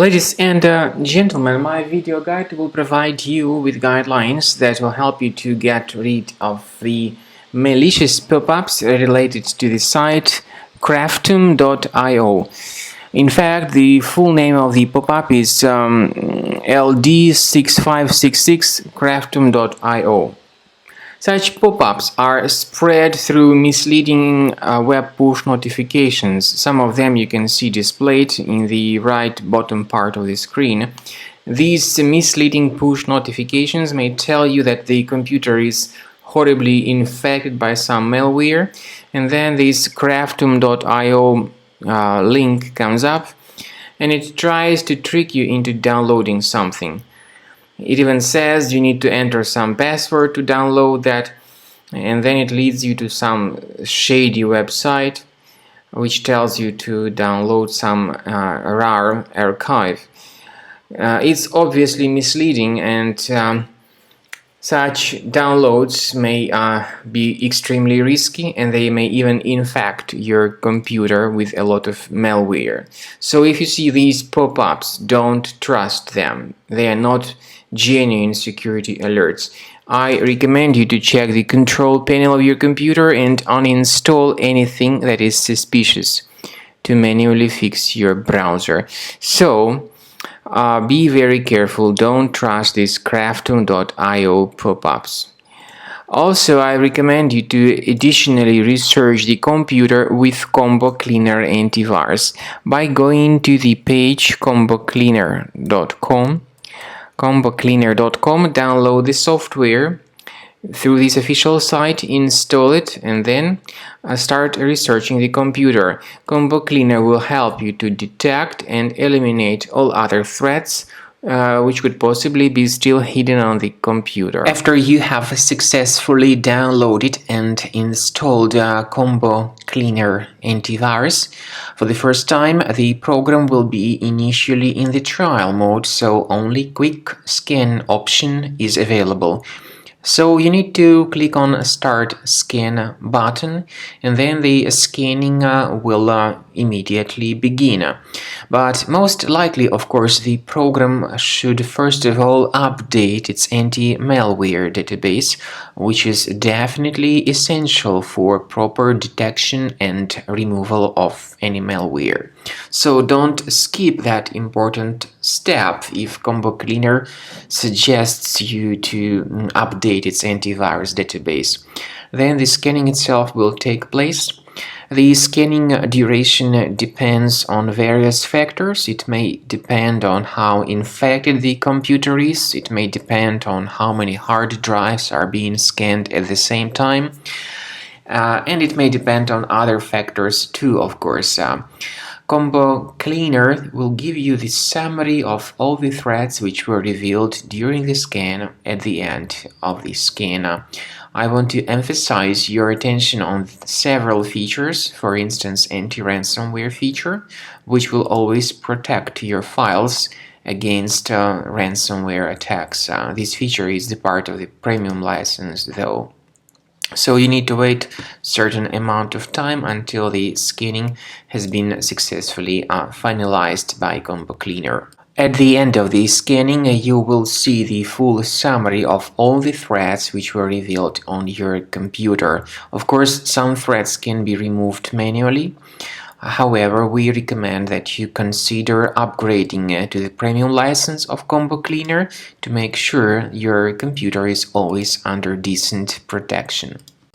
Ladies and gentlemen, my video guide will provide you with guidelines that will help you to get rid of the malicious pop-ups related to the site craftum.io. In fact, the full name of the pop-up is LD6566 craftum.io. Such pop-ups are spread through misleading web push notifications. Some of them you can see displayed in the right bottom part of the screen. These misleading push notifications may tell you that the computer is horribly infected by some malware, and then this craftum.io link comes up and it tries to trick you into downloading something. It even says you need to enter some password to download that, and then it leads you to some shady website which tells you to download some RAR archive. It's obviously misleading, and such downloads may be extremely risky, and they may even infect your computer with a lot of malware. So if you see these pop-ups, don't trust them. They are not genuine security alerts. I recommend you to check the control panel of your computer and uninstall anything that is suspicious to manually fix your browser. So be very careful, don't trust these craftum.io pop-ups. Also, I recommend you to additionally research the computer with Combo Cleaner Antivirus by going to the page combocleaner.com. Download the software through this official site, install it, and then start researching the computer. Combo Cleaner will help you to detect and eliminate all other threats which could possibly be still hidden on the computer. After you have successfully downloaded and installed Combo Cleaner Antivirus for the first time, the program will be initially in the trial mode, so only quick scan option is available. So you need to click on Start Scan button, and then the scanning will immediately begin. But most likely, of course, the program should first of all update its anti-malware database, which is definitely essential for proper detection and removal of any malware. So don't skip that important step if Combo Cleaner suggests you to update its antivirus database. Then the scanning itself will take place. The scanning duration depends on various factors. It may depend on how infected the computer is. It may depend on how many hard drives are being scanned at the same time. And it may depend on other factors too, of course. Combo Cleaner will give you the summary of all the threats which were revealed during the scan at the end of the scan. I want to emphasize your attention on several features, for instance, anti-ransomware feature, which will always protect your files against ransomware attacks. This feature is the part of the premium license, though. So you need to wait a certain amount of time until the scanning has been successfully finalized by Combo Cleaner. At the end of the scanning, you will see the full summary of all the threats which were revealed on your computer. Of course, some threats can be removed manually. However, we recommend that you consider upgrading to the premium license of Combo Cleaner to make sure your computer is always under decent protection.